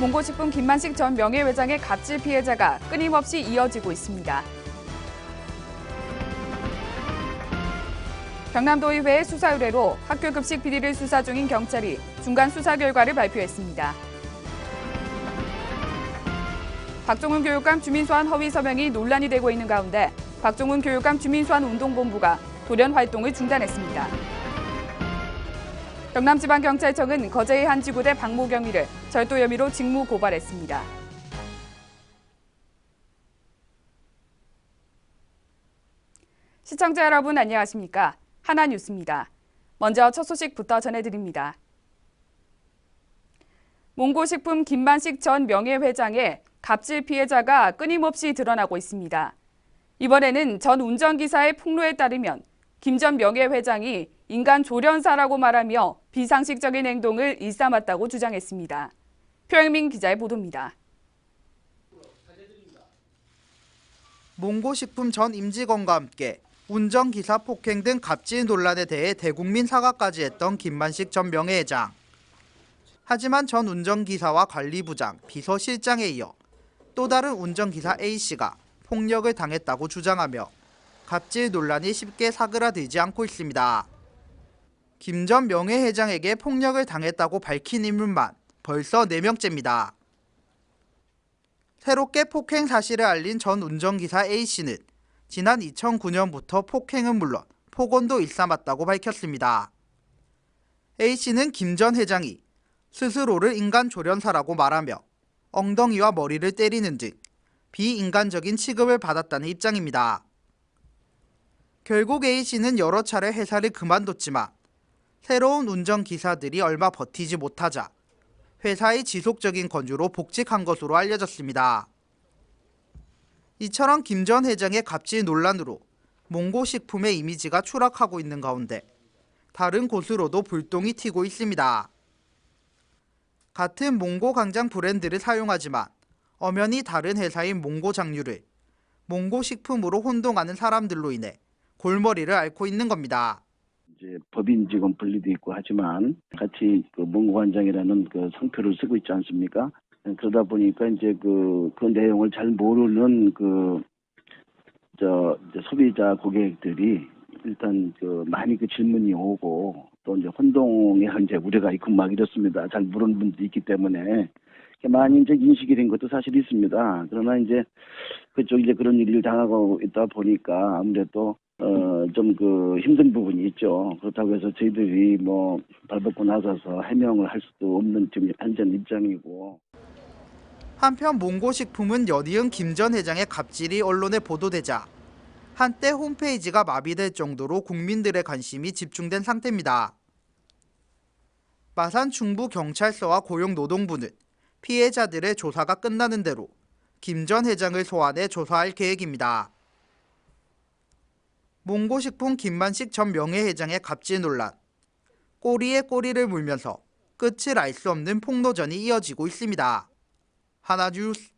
몽고식품 김만식 전 명예회장의 갑질 피해자가 끊임없이 이어지고 있습니다. 경남도의회의 수사 의뢰로 학교 급식 비리를 수사 중인 경찰이 중간 수사 결과를 발표했습니다. 박종훈 교육감 주민소환 허위 서명이 논란이 되고 있는 가운데 박종훈 교육감 주민소환 운동본부가 돌연 활동을 중단했습니다. 경남지방경찰청은 거제의 한 지구대 박모경위를 절도 혐의로 직무 고발했습니다. 시청자 여러분 안녕하십니까? 하나뉴스입니다. 먼저 첫 소식부터 전해드립니다. 몽고식품 김만식 전 명예회장의 갑질 피해자가 끊임없이 드러나고 있습니다. 이번에는 전 운전기사의 폭로에 따르면 김 전 명예회장이 인간 조련사라고 말하며 비상식적인 행동을 일삼았다고 주장했습니다. 표영민 기자의 보도입니다. 몽고식품 전 임직원과 함께 운전기사 폭행 등 갑질 논란에 대해 대국민 사과까지 했던 김만식 전 명예회장. 하지만 전 운전기사와 관리부장, 비서실장에 이어 또 다른 운전기사 A씨가 폭력을 당했다고 주장하며 갑질 논란이 쉽게 사그라들지 않고 있습니다. 김 전 명예회장에게 폭력을 당했다고 밝힌 인물만 벌써 4명째입니다. 새롭게 폭행 사실을 알린 전 운전기사 A씨는 지난 2009년부터 폭행은 물론 폭언도 일삼았다고 밝혔습니다. A씨는 김 전 회장이 스스로를 인간 조련사라고 말하며 엉덩이와 머리를 때리는 등 비인간적인 취급을 받았다는 입장입니다. 결국 A씨는 여러 차례 회사를 그만뒀지만 새로운 운전기사들이 얼마 버티지 못하자 회사의 지속적인 건주로 복직한 것으로 알려졌습니다. 이처럼 김 전 회장의 갑질 논란으로 몽고식품의 이미지가 추락하고 있는 가운데 다른 곳으로도 불똥이 튀고 있습니다. 같은 몽고 강장 브랜드를 사용하지만 엄연히 다른 회사인 몽고 장류를 몽고식품으로 혼동하는 사람들로 인해 골머리를 앓고 있는 겁니다. 이제 법인 직원 분리도 있고 하지만 같이 그 몽고 관장이라는 그 상표를 쓰고 있지 않습니까? 그러다 보니까 이제 그 내용을 잘 모르는 소비자 고객들이 일단 많이 질문이 오고 또 이제 혼동의 이제 우려가 있고 막 이렇습니다. 잘 모르는 분들이 있기 때문에 많이 이제 인식이 된 것도 사실 있습니다. 그러나 이제 그쪽 이제 그런 일을 당하고 있다 보니까 아무래도 좀 힘든 부분이 있죠. 그렇다고 해서 저희들이 발벗고 나서서 해명을 할 수도 없는 지금 현재 입장이고. 한편 몽고식품은 연이은 김 전 회장의 갑질이 언론에 보도되자 한때 홈페이지가 마비될 정도로 국민들의 관심이 집중된 상태입니다. 마산 중부경찰서와 고용노동부는 피해자들의 조사가 끝나는 대로 김 전 회장을 소환해 조사할 계획입니다. 몽고식품 김만식 전 명예회장의 갑질 논란. 꼬리에 꼬리를 물면서 끝을 알 수 없는 폭로전이 이어지고 있습니다. 하나뉴스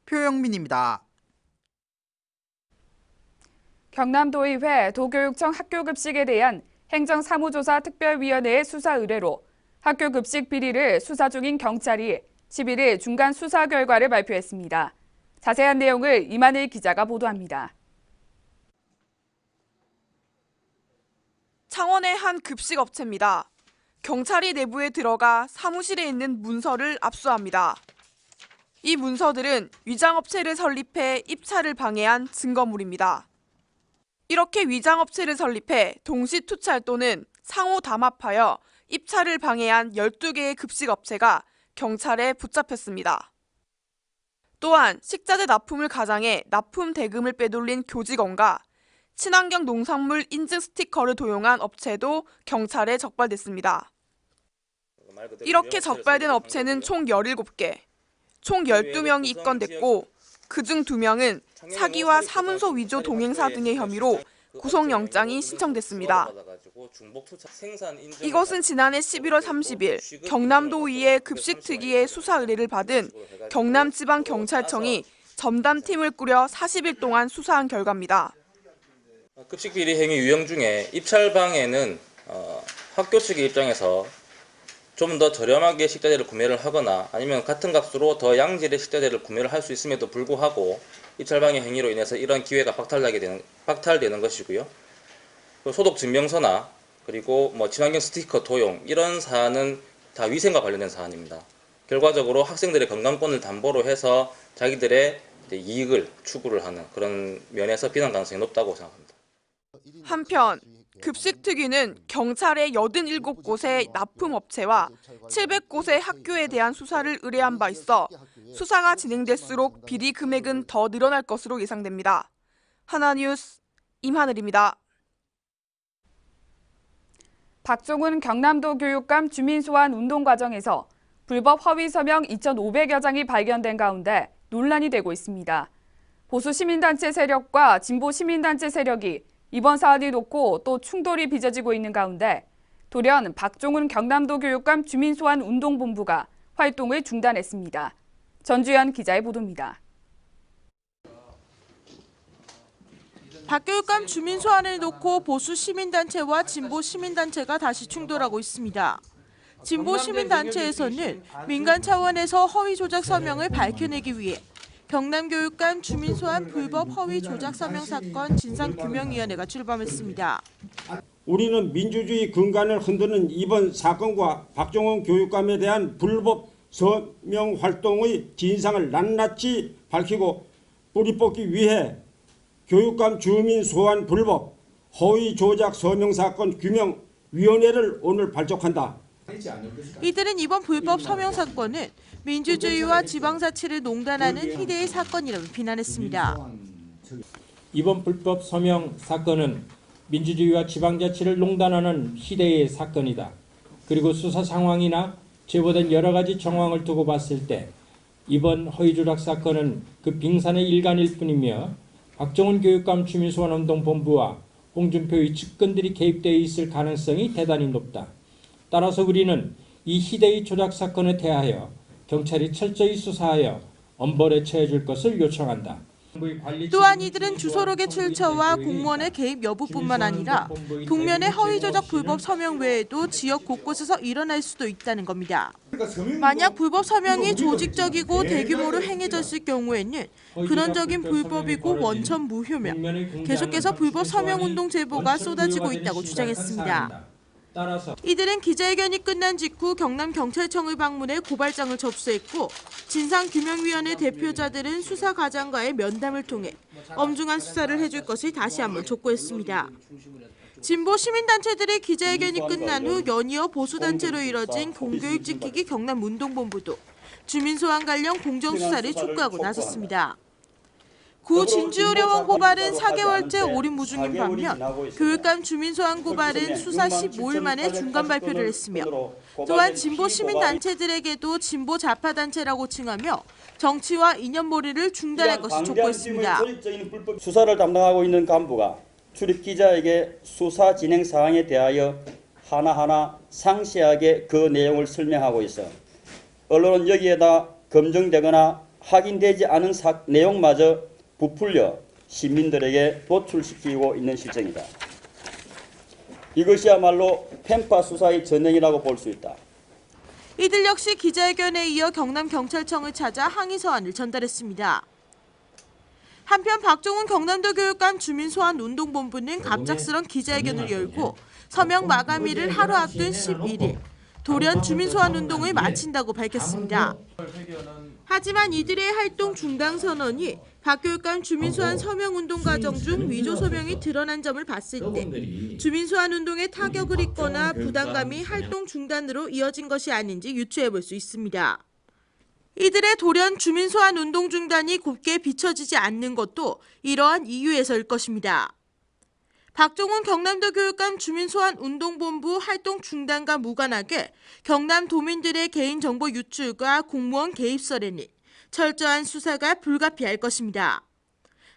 표영민입니다. 경남도의회 도교육청 학교급식에 대한 행정사무조사 특별위원회의 수사 의뢰로 학교급식 비리를 수사 중인 경찰이 11일 중간 수사 결과를 발표했습니다. 자세한 내용을 이만일 기자가 보도합니다. 창원의 한 급식업체입니다. 경찰이 내부에 들어가 사무실에 있는 문서를 압수합니다. 이 문서들은 위장업체를 설립해 입찰을 방해한 증거물입니다. 이렇게 위장업체를 설립해 동시투찰 또는 상호 담합하여 입찰을 방해한 12개의 급식업체가 경찰에 붙잡혔습니다. 또한 식자재 납품을 가장해 납품 대금을 빼돌린 교직원과 친환경 농산물 인증 스티커를 도용한 업체도 경찰에 적발됐습니다. 이렇게 적발된 업체는 총 17개, 총 12명이 입건됐고 그중 2명은 사기와 사문서 위조 동행사 등의 혐의로 구속영장이 신청됐습니다. 이것은 지난해 11월 30일 경남도의회 급식특위의 수사 의뢰를 받은 경남지방경찰청이 전담팀을 꾸려 40일 동안 수사한 결과입니다. 급식 비리 행위 유형 중에 입찰 방해는 학교 측의 입장에서 좀 더 저렴하게 식자재를 구매를 하거나 아니면 같은 값으로 더 양질의 식자재를 구매를 할 수 있음에도 불구하고 입찰방해 행위로 인해서 이런 기회가 박탈되는 것이고요. 소독 증명서나 그리고 친환경 스티커 도용 이런 사안은 다 위생과 관련된 사안입니다. 결과적으로 학생들의 건강권을 담보로 해서 자기들의 이익을 추구를 하는 그런 면에서 비난 가능성이 높다고 생각합니다. 한편 급식특위는 경찰의 87곳의 납품업체와 700곳의 학교에 대한 수사를 의뢰한 바 있어 수사가 진행될수록 비리 금액은 더 늘어날 것으로 예상됩니다. 하나뉴스 임하늘입니다. 박종훈 경남도 교육감 주민소환 운동 과정에서 불법 허위 서명 2,500여 장이 발견된 가운데 논란이 되고 있습니다. 보수 시민단체 세력과 진보 시민단체 세력이 이번 사안을 놓고 또 충돌이 빚어지고 있는 가운데 돌연 박종훈 경남도 교육감 주민소환 운동본부가 활동을 중단했습니다. 전주현 기자의 보도입니다. 박 교육감 주민 소환을 놓고 보수 시민단체와 진보 시민단체가 다시 충돌하고 있습니다. 진보 시민단체에서는 민간 차원에서 허위 조작 서명을 밝혀내기 위해 경남교육감 주민 소환 불법 허위 조작 서명 사건 진상규명위원회가 출범했습니다. 우리는 민주주의 근간을 흔드는 이번 사건과 박종훈 교육감에 대한 불법 서명 활동의 진상을 낱낱이 밝히고 뿌리 뽑기 위해 교육감 주민 소환 불법 허위 조작 서명 사건 규명위원회를 오늘 발족한다. 이들은 이번 불법 서명 사건은 민주주의와 지방자치를 농단하는 희대의 사건이라고 비난했습니다. 이번 불법 서명 사건은 민주주의와 지방자치를 농단하는 희대의 사건이다. 그리고 수사 상황이나 제보된 여러 가지 정황을 두고 봤을 때 이번 허위 조작 사건은 그 빙산의 일간일 뿐이며 박종훈 교육감 주민소환운동본부와 홍준표의 측근들이 개입되어 있을 가능성이 대단히 높다. 따라서 우리는 이 희대의 조작 사건에 대하여 경찰이 철저히 수사하여 엄벌에 처해줄 것을 요청한다. 또한 이들은 주소록의 출처와 공무원의 개입 여부뿐만 아니라 동면의 허위 조작 불법 서명 외에도 지역 곳곳에서 일어날 수도 있다는 겁니다. 만약 불법 서명이 조직적이고 대규모로 행해졌을 경우에는 근원적인 불법이고 원천 무효며 계속해서 불법 서명 운동 제보가 쏟아지고 있다고 주장했습니다. 이들은 기자회견이 끝난 직후 경남경찰청을 방문해 고발장을 접수했고 진상규명위원회 대표자들은 수사과장과의 면담을 통해 엄중한 수사를 해줄 것을 다시 한번 촉구했습니다. 진보 시민단체들의 기자회견이 끝난 후 연이어 보수단체로 이뤄진 공교육 지키기 경남운동본부도 주민소환 관련 공정수사를 촉구하고 나섰습니다. 구 진주의료원 고발은 4개월째 오린 무중인 반면 교육감 주민소환 고발은 수사 15일 만에 중간 발표를 했으며 또한 진보 시민단체들에게도 진보 좌파단체라고 칭하며 정치와 이념몰이를 중단할 것을 촉구했습니다. 수사를 담당하고 있는 간부가 출입 기자에게 수사 진행 사항에 대하여 하나하나 상세하게 그 내용을 설명하고 있어 언론은 여기에다 검증되거나 확인되지 않은 내용마저 부풀려 시민들에게 도출시키고 있는 실정이다. 이것이야말로 편파 수사의 전형이라고 볼 수 있다. 이들 역시 기자회견에 이어 경남경찰청을 찾아 항의 서한을 전달했습니다. 한편 박종훈 경남도 교육감 주민소환운동본부는 갑작스런 기자회견을 열고 서명 마감일을 하루 앞둔 11일 돌연 주민소환운동을 마친다고 밝혔습니다. 하지만 이들의 활동 중단 선언이 박 교육감 주민소환 서명운동 과정 중 위조 서명이 드러난 점을 봤을 때 주민소환운동에 타격을 입거나 부담감이 활동 중단으로 이어진 것이 아닌지 유추해 볼 수 있습니다. 이들의 돌연 주민소환운동 중단이 곱게 비춰지지 않는 것도 이러한 이유에서일 것입니다. 박종훈 경남도 교육감 주민소환운동본부 활동 중단과 무관하게 경남 도민들의 개인정보 유출과 공무원 개입 설에는 철저한 수사가 불가피할 것입니다.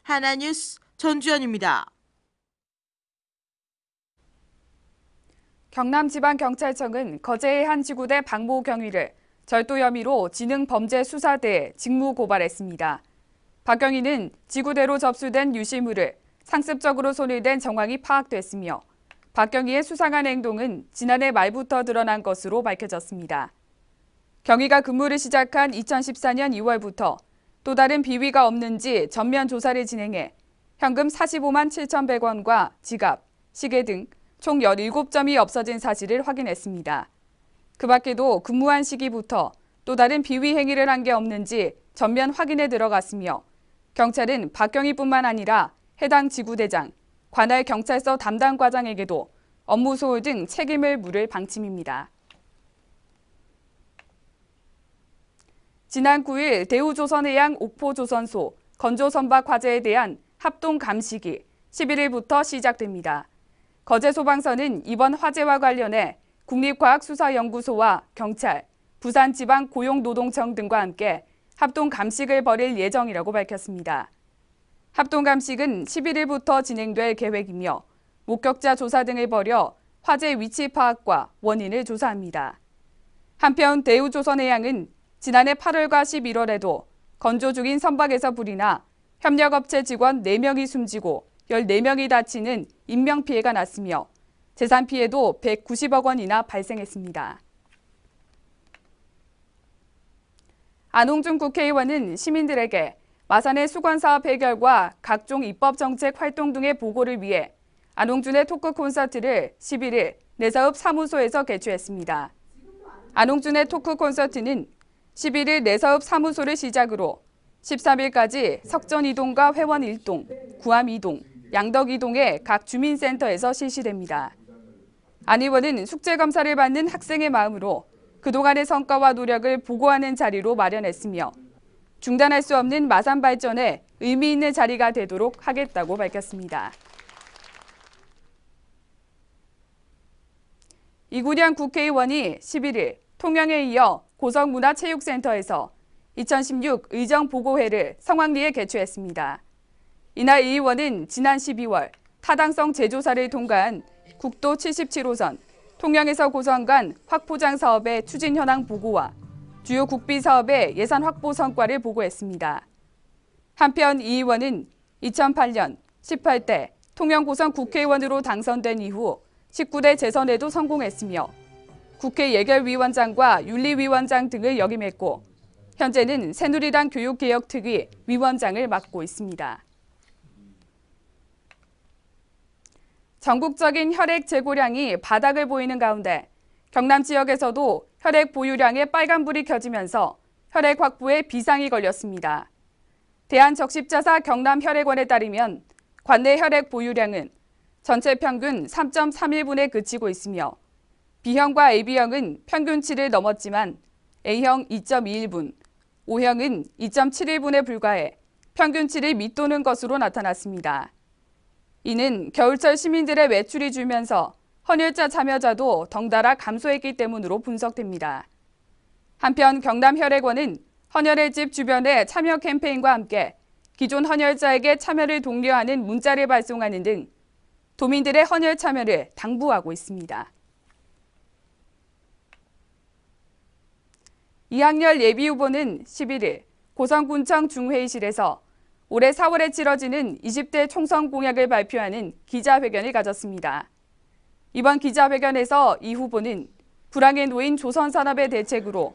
하나뉴스 전주현입니다. 경남지방경찰청은 거제의 한 지구대 박모 경위를 절도 혐의로 지능범죄수사대에 직무 고발했습니다. 박 경위는 지구대로 접수된 유실물을 상습적으로 손을 댄 정황이 파악됐으며 박경희의 수상한 행동은 지난해 말부터 드러난 것으로 밝혀졌습니다. 경희가 근무를 시작한 2014년 2월부터 또 다른 비위가 없는지 전면 조사를 진행해 현금 45만 7,100원과 지갑, 시계 등 총 17점이 없어진 사실을 확인했습니다. 그 밖에도 근무한 시기부터 또 다른 비위 행위를 한 게 없는지 전면 확인에 들어갔으며 경찰은 박경희뿐만 아니라 해당 지구대장, 관할 경찰서 담당 과장에게도 업무 소홀 등 책임을 물을 방침입니다. 지난 9일 대우조선해양 옥포조선소 건조선박 화재에 대한 합동 감식이 11일부터 시작됩니다. 거제소방서는 이번 화재와 관련해 국립과학수사연구소와 경찰, 부산지방고용노동청 등과 함께 합동 감식을 벌일 예정이라고 밝혔습니다. 합동 감식은 11일부터 진행될 계획이며 목격자 조사 등을 벌여 화재 위치 파악과 원인을 조사합니다. 한편 대우조선해양은 지난해 8월과 11월에도 건조 중인 선박에서 불이 나 협력업체 직원 4명이 숨지고 14명이 다치는 인명피해가 났으며 재산 피해도 190억 원이나 발생했습니다. 안홍준 국회의원은 시민들에게 마산의 수건사업 해결과 각종 입법정책 활동 등의 보고를 위해 안홍준의 토크 콘서트를 11일 내사업 사무소에서 개최했습니다. 안홍준의 토크 콘서트는 11일 내사업 사무소를 시작으로 13일까지 석전 2동과 회원 1동, 구암 2동, 양덕 2동의 각 주민센터에서 실시됩니다. 안 의원은 숙제검사를 받는 학생의 마음으로 그동안의 성과와 노력을 보고하는 자리로 마련했으며 중단할 수 없는 마산 발전에 의미 있는 자리가 되도록 하겠다고 밝혔습니다. 이구련 국회의원이 11일 통영에 이어 고성문화체육센터에서 2016 의정보고회를 성황리에 개최했습니다. 이날 이 의원은 지난 12월 타당성 재조사를 통과한 국도 77호선 통영에서 고성 간 확포장 사업의 추진 현황 보고와 주요 국비 사업의 예산 확보 성과를 보고했습니다. 한편 이 의원은 2008년 18대 통영 고성 국회의원으로 당선된 이후 19대 재선에도 성공했으며 국회 예결위원장과 윤리위원장 등을 역임했고 현재는 새누리당 교육개혁특위 위원장을 맡고 있습니다. 전국적인 혈액 재고량이 바닥을 보이는 가운데 경남 지역에서도 혈액 보유량에 빨간불이 켜지면서 혈액 확보에 비상이 걸렸습니다. 대한적십자사 경남혈액원에 따르면 관내 혈액 보유량은 전체 평균 3.31분에 그치고 있으며 B형과 AB형은 평균치를 넘었지만 A형 2.21분, O형은 2.71분에 불과해 평균치를 밑도는 것으로 나타났습니다. 이는 겨울철 시민들의 외출이 줄면서 헌혈자 참여자도 덩달아 감소했기 때문으로 분석됩니다. 한편 경남혈액원은 헌혈의 집 주변의 참여 캠페인과 함께 기존 헌혈자에게 참여를 독려하는 문자를 발송하는 등 도민들의 헌혈 참여를 당부하고 있습니다. 이학열 예비후보는 11일 고성군청 중회의실에서 올해 4월에 치러지는 20대 총선 공약을 발표하는 기자회견을 가졌습니다. 이번 기자회견에서 이 후보는 불황에 놓인 조선산업의 대책으로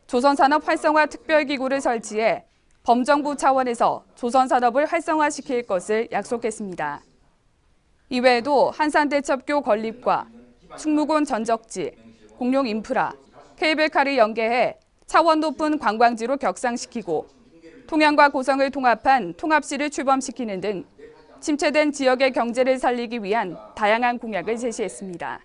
조선산업 활성화 특별기구를 설치해 범정부 차원에서 조선산업을 활성화시킬 것을 약속했습니다. 이외에도 한산대첩교 건립과 충무곤 전적지, 공룡 인프라, 케이블카를 연계해 차원 높은 관광지로 격상시키고 통영과 고성을 통합한 통합시를 출범시키는 등 침체된 지역의 경제를 살리기 위한 다양한 공약을 제시했습니다.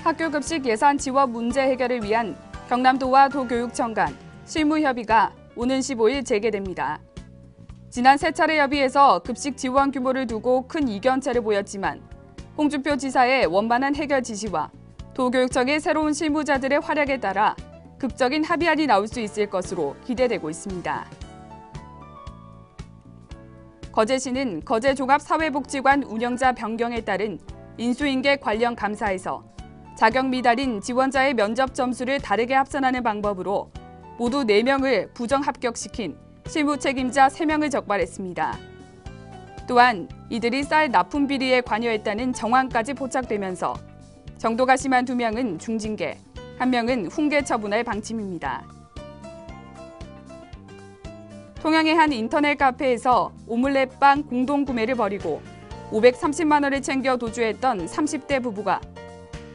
학교급식 예산 지원 문제 해결을 위한 경남도와 도교육청 간 실무협의가 오는 15일 재개됩니다. 지난 3차례 협의에서 급식 지원 규모를 두고 큰 이견차를 보였지만 홍준표 지사의 원만한 해결 지시와 도교육청의 새로운 실무자들의 활약에 따라 극적인 합의안이 나올 수 있을 것으로 기대되고 있습니다. 거제시는 거제종합사회복지관 운영자 변경에 따른 인수인계 관련 감사에서 자격 미달인 지원자의 면접 점수를 다르게 합산하는 방법으로 모두 4명을 부정 합격시킨 실무 책임자 3명을 적발했습니다. 또한 이들이 쌀 납품 비리에 관여했다는 정황까지 포착되면서 정도가 심한 2명은 중징계, 1명은 훈계 처분할 방침입니다. 통영의 한 인터넷 카페에서 오믈렛빵 공동 구매를 벌이고 530만 원을 챙겨 도주했던 30대 부부가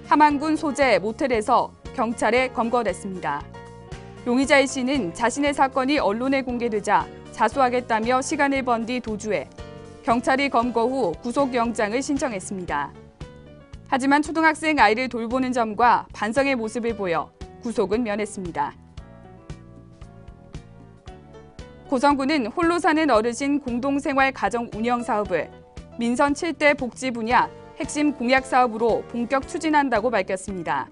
함안군 소재 모텔에서 경찰에 검거됐습니다. 용의자 A씨는 자신의 사건이 언론에 공개되자 자수하겠다며 시간을 번 뒤 도주해 경찰이 검거 후 구속영장을 신청했습니다. 하지만 초등학생 아이를 돌보는 점과 반성의 모습을 보여 구속은 면했습니다. 고성군은 홀로 사는 어르신 공동생활 가정 운영 사업을 민선 7대 복지 분야 핵심 공약 사업으로 본격 추진한다고 밝혔습니다.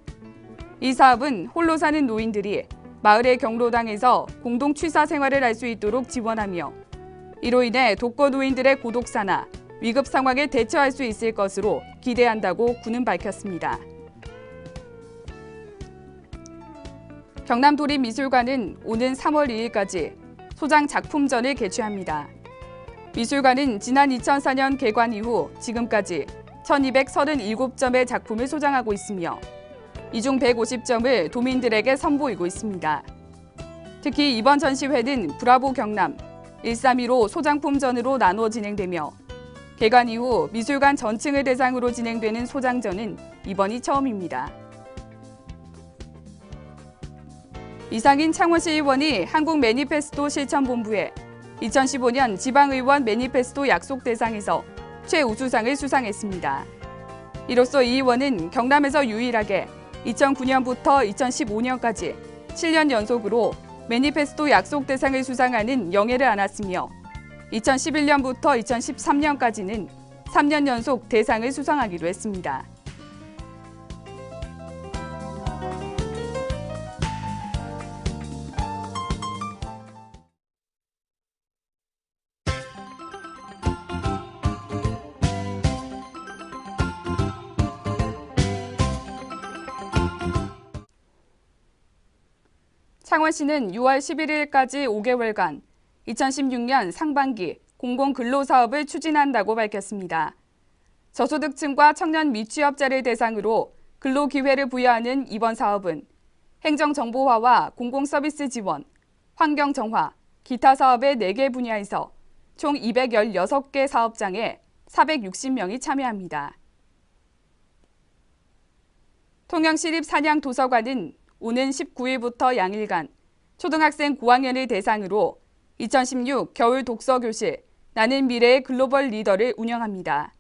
이 사업은 홀로 사는 노인들이 마을의 경로당에서 공동 취사 생활을 할 수 있도록 지원하며 이로 인해 독거 노인들의 고독사나 위급 상황에 대처할 수 있을 것으로 기대한다고 군은 밝혔습니다. 경남도립미술관은 오는 3월 2일까지 소장 작품전을 개최합니다. 미술관은 지난 2004년 개관 이후 지금까지 1237점의 작품을 소장하고 있으며 이 중 150점을 도민들에게 선보이고 있습니다. 특히 이번 전시회는 브라보 경남 131호 소장품전으로 나누어 진행되며 개관 이후 미술관 전층을 대상으로 진행되는 소장전은 이번이 처음입니다. 이상인 창원시 의원이 한국 매니페스토 실천본부에 2015년 지방의원 매니페스토 약속 대상에서 최우수상을 수상했습니다. 이로써 이 의원은 경남에서 유일하게 2009년부터 2015년까지 7년 연속으로 매니페스토 약속 대상을 수상하는 영예를 안았으며 2011년부터 2013년까지는 3년 연속 대상을 수상하기도 했습니다. 창원시는 6월 11일까지 5개월간 2016년 상반기 공공근로사업을 추진한다고 밝혔습니다. 저소득층과 청년 미취업자를 대상으로 근로기회를 부여하는 이번 사업은 행정정보화와 공공서비스 지원, 환경정화, 기타 사업의 4개 분야에서 총 216개 사업장에 460명이 참여합니다. 통영시립사냥도서관은 오는 19일부터 양일간 초등학생 고학년을 대상으로 2016 겨울 독서교실 나는 미래의 글로벌 리더를 운영합니다.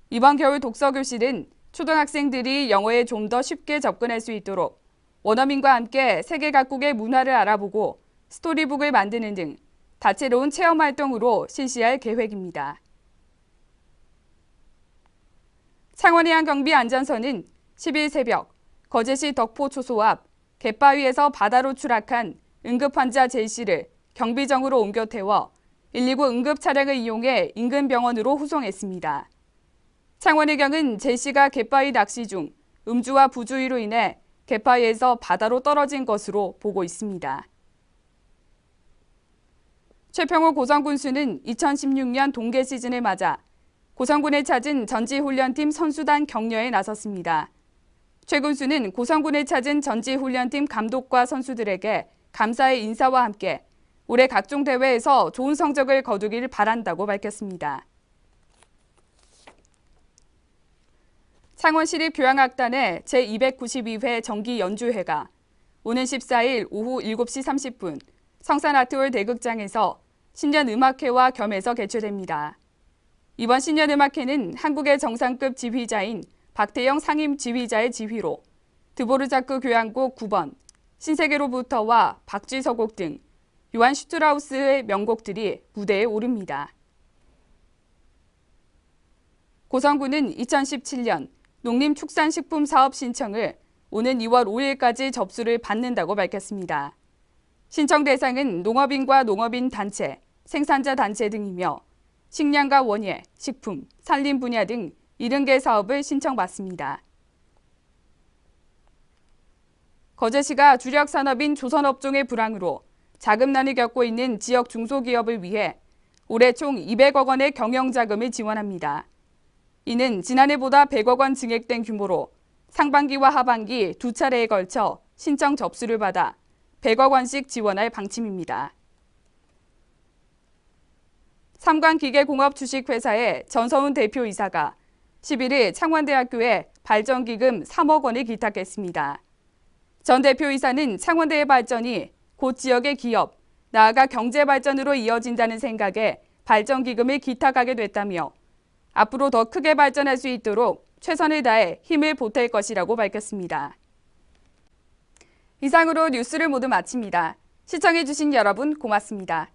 이번 겨울 독서교실은 초등학생들이 영어에 좀 더 쉽게 접근할 수 있도록 원어민과 함께 세계 각국의 문화를 알아보고 스토리북을 만드는 등 다채로운 체험활동으로 실시할 계획입니다. 창원해양경비안전서는 10일 새벽 거제시 덕포초소 앞 갯바위에서 바다로 추락한 응급환자 J씨를 경비정으로 옮겨 태워 119 응급 차량을 이용해 인근 병원으로 후송했습니다. 창원해경은 J씨가 갯바위 낚시 중 음주와 부주의로 인해 갯바위에서 바다로 떨어진 것으로 보고 있습니다. 최평호 고성군수는 2016년 동계 시즌을 맞아 고성군을 찾은 전지훈련팀 선수단 격려에 나섰습니다. 최 군수는 고성군을 찾은 전지훈련팀 감독과 선수들에게 감사의 인사와 함께 올해 각종 대회에서 좋은 성적을 거두길 바란다고 밝혔습니다. 창원시립교향악단의 제292회 정기연주회가 오는 14일 오후 7시 30분 성산아트홀 대극장에서 신년음악회와 겸해서 개최됩니다. 이번 신년음악회는 한국의 정상급 지휘자인 박태영 상임 지휘자의 지휘로 드보르자크 교향곡 9번, 신세계로부터와 박쥐서곡 등 요한 슈트라우스의 명곡들이 무대에 오릅니다. 고성군은 2017년 농림축산식품사업 신청을 오는 2월 5일까지 접수를 받는다고 밝혔습니다. 신청 대상은 농업인과 농업인 단체, 생산자 단체 등이며 식량과 원예, 식품, 산림 분야 등 70개 사업을 신청받습니다. 거제시가 주력 산업인 조선업종의 불황으로 자금난을 겪고 있는 지역 중소기업을 위해 올해 총 200억 원의 경영자금을 지원합니다. 이는 지난해보다 100억 원 증액된 규모로 상반기와 하반기 두 차례에 걸쳐 신청 접수를 받아 100억 원씩 지원할 방침입니다. 삼광기계공업 주식회사의 전서훈 대표이사가 11일 창원대학교에 발전기금 3억 원을 기탁했습니다. 전 대표이사는 창원대의 발전이 곧 지역의 기업, 나아가 경제 발전으로 이어진다는 생각에 발전기금을 기탁하게 됐다며 앞으로 더 크게 발전할 수 있도록 최선을 다해 힘을 보탤 것이라고 밝혔습니다. 이상으로 뉴스를 모두 마칩니다. 시청해주신 여러분 고맙습니다.